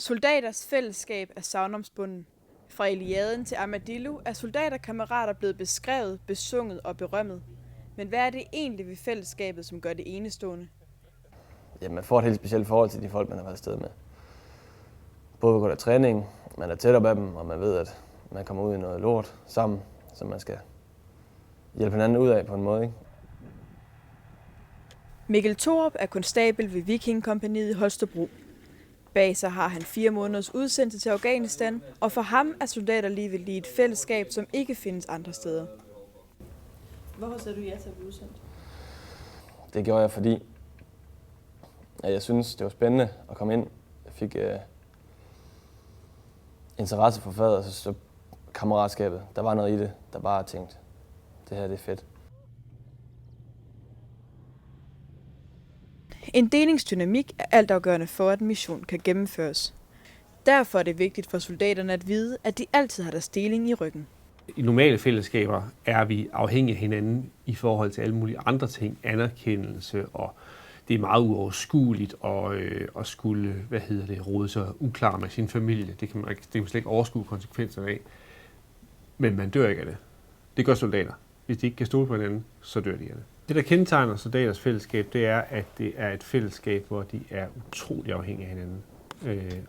Soldaters fællesskab er sagnomspunden. Fra Iliaden til Armadillo er soldaterkammerater blevet beskrevet, besunget og berømmet. Men hvad er det egentlig ved fællesskabet, som gør det enestående? Ja, man får et helt specielt forhold til de folk, man har været afsted med. Både på grund af træning, man er tæt op af dem, og man ved, at man kommer ud i noget lort sammen, som man skal hjælpe hinanden ud af på en måde, ikke? Mikkel Thorup er konstabel ved Vikingkompagniet i Holstebro. Bag sig har han 4 måneders udsendelse til Afghanistan, og for ham er soldaterlivet lige et fællesskab, som ikke findes andre steder. Hvorfor sagde du ja til at blive udsendt? Det gjorde jeg, fordi jeg synes, det var spændende at komme ind. Jeg fik interesse for faget, og så kammeratskabet. Der var noget i det, der bare tænkte, det her det er fedt. En delingsdynamik er altafgørende for, at en mission kan gennemføres. Derfor er det vigtigt for soldaterne at vide, at de altid har deres deling i ryggen. I normale fællesskaber er vi afhængige af hinanden i forhold til alle mulige andre ting, anerkendelse, og det er meget uoverskueligt at skulle, rode sig uklar med sin familie. Det kan man slet ikke overskue konsekvenserne af. Men man dør ikke af det. Det gør soldater. Hvis de ikke kan stole på hinanden, så dør de af det. Det, der kendetegner soldaters fællesskab, det er, at det er et fællesskab, hvor de er utrolig afhængige af hinanden.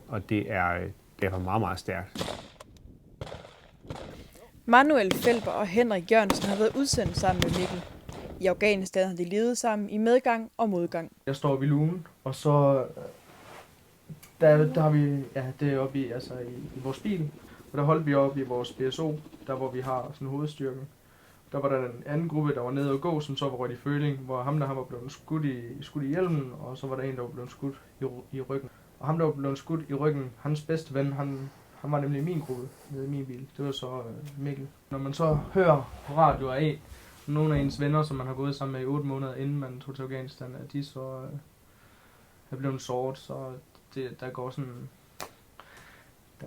Og det er derfor meget, meget stærkt. Manuel Felber og Henrik Jørgensen har været udsendt sammen med Mikkel. I Afghanistan har de levet sammen i medgang og modgang. Jeg står oppe i lugen, og så der har vi, det er oppe i vores bil. Og der holdt vi oppe i vores BSO, der hvor vi har sådan hovedstyrken. Der var der en anden gruppe, der var nede og gå, som så var rødt i føling, hvor han var blevet skudt i hjelmen, og så var der en, der var blevet skudt i ryggen. Og ham, der var blevet skudt i ryggen, hans bedste ven, han var nemlig i min gruppe, nede i min bil. Det var så Mikkel. Når man så hører på radioer af, nogle af ens venner, som man har gået sammen med i 8 måneder, inden man tog til Afghanistan, at de så er blevet såret, så der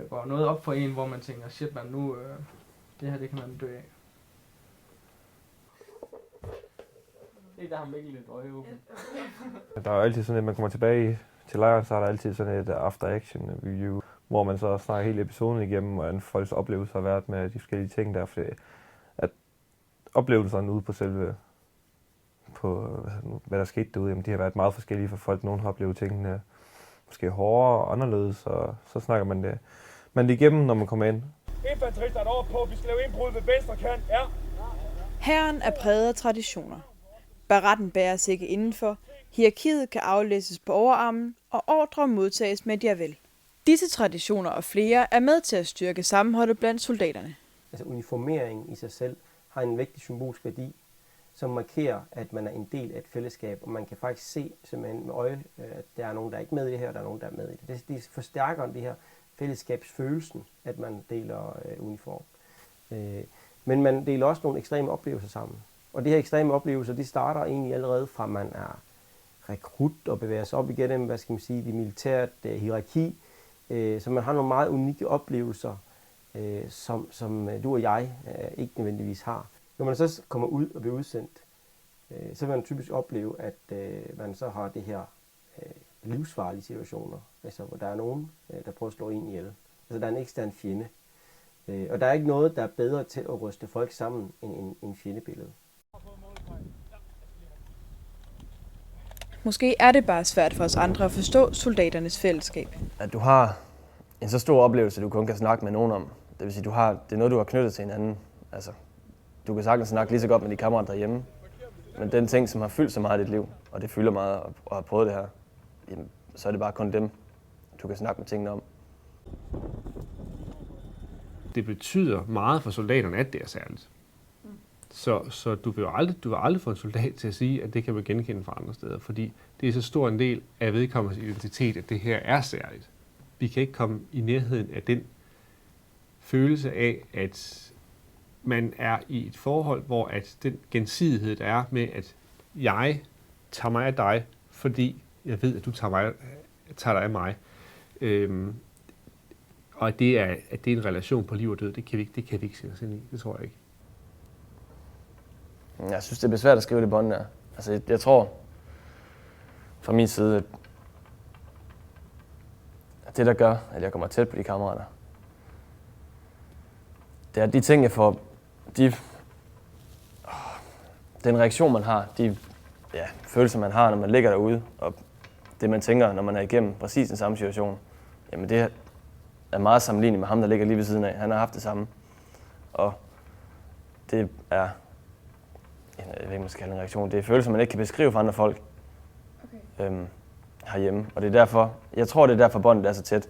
går noget op for en, hvor man tænker, shit man, nu, det her, det kan man dø af. Der har Mikkel et øje åbent. Der er jo altid sådan, at man kommer tilbage til lejren, så er der altid sådan et after-action review, hvor man så snakker hele episoden igennem, hvordan folks oplevelser har været med de forskellige ting der, fordi at oplevelserne ude på selve, hvad der skete derude, jamen, de har været meget forskellige for folk. Nogle har oplevet tingene måske hårdere og anderledes, og så snakker man det igennem, når man kommer ind. Infanterist er over på, vi skal lave indbrud ved venstre kant, ja. Hæren er præget af traditioner. Baretten bæres ikke indenfor, hierarkiet kan aflæses på overarmen, og ordre modtages med javel. Disse traditioner og flere er med til at styrke sammenholdet blandt soldaterne. Altså uniformering i sig selv har en vigtig symbolsk værdi, som markerer, at man er en del af et fællesskab, og man kan faktisk se simpelthen med øje, at der er nogen, der er ikke med i det her, og der er nogen, der er med i det. Det forstærker det her fællesskabsfølelsen, at man deler uniform. Men man deler også nogle ekstreme oplevelser sammen. Og de her ekstreme oplevelser, de starter egentlig allerede fra, man er rekrut og bevæger sig op igennem, det militære hierarki. Så man har nogle meget unikke oplevelser, som du og jeg ikke nødvendigvis har. Når man så kommer ud og bliver udsendt, så vil man typisk opleve, at man så har det her livsfarlige situationer, altså hvor der er nogen, der prøver at slå en ihjel. Altså der er en ekstern fjende. Og der er ikke noget, der er bedre til at ryste folk sammen end en fjendebillede. Måske er det bare svært for os andre at forstå soldaternes fællesskab. At du har en så stor oplevelse, du kun kan snakke med nogen om. Det vil sige, det er noget, du har knyttet til hinanden. Altså, du kan sagtens snakke lige så godt med de kammerater derhjemme. Men den ting, som har fyldt så meget i dit liv, og det fylder meget og har prøvet det her, jamen, så er det bare kun dem, du kan snakke med tingene om. Det betyder meget for soldaterne, at det er særligt. Så du vil aldrig få en soldat til at sige, at det kan man genkende fra andre steder, fordi det er så stor en del af vedkommendes identitet, at det her er særligt. Vi kan ikke komme i nærheden af den følelse af, at man er i et forhold, hvor at den gensidighed, der er med, at jeg tager mig af dig, fordi jeg ved, at du tager dig af mig. Og at det er en relation på liv og død, det kan vi ikke sætte os ind i. Det tror jeg ikke. Jeg synes, det bliver svært at skrive det bånd der. Altså, jeg tror fra min side, det, der gør, at jeg kommer tæt på de kammerater, det er de ting, jeg får, den reaktion, man har, de følelser, man har, når man ligger derude, og det, man tænker, når man er igennem præcis den samme situation, jamen det er meget sammenlignet med ham, der ligger lige ved siden af. Han har haft det samme. Og det er, jeg ved ikke, man skal kalde en reaktion, det er følelser, man ikke kan beskrive for andre folk herhjemme. Og det er derfor, jeg tror, det er derfor båndet er så tæt.